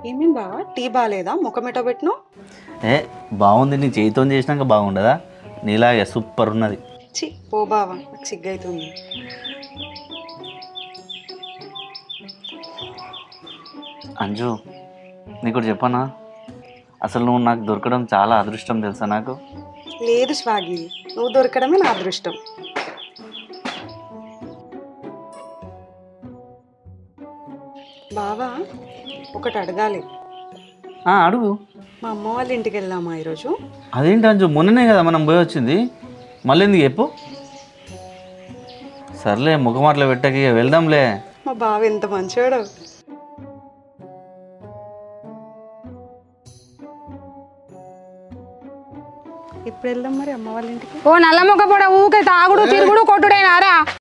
ఏమేం బావా టీ బాగాలేదా? ముఖమెట పెట్టినావు? ఏ బాగుంది, నీ చేతితో చేసినాక బాగుండదా? నీలాగే సూపర్ ఉన్నది. చి ఓ బావా, నాకు సిగ్గైతుంది. అంజు, నీకు చెప్పనా, అసలు నువ్వు నాకు దొరకడం చాలా అదృష్టం తెలుసా నాకు. లేదు స్వాగి, నువ్వు దొరకడమే నా అదృష్టం. బావా ఒకటి అడగాలి. అడుగు. మా అమ్మ వాళ్ళ ఇంటికి వెళ్దామా ఈరోజు? అదేంటి అంజు, మొన్ననే కదా మనం పోయి వచ్చింది, మళ్ళీ ఎందుకు చెప్పు. సర్లే ముఖమాటలు పెట్టకి, వెళ్దాంలే. మా బావ ఎంత మంచోడు. ఇప్పుడు వెళ్దాం మరి అమ్మ వాళ్ళ ఇంటికి. ఓ నల్ల మొక్క పొడ ఊకే తాగుడు తిరుగుడు కొట్టుడేనారా?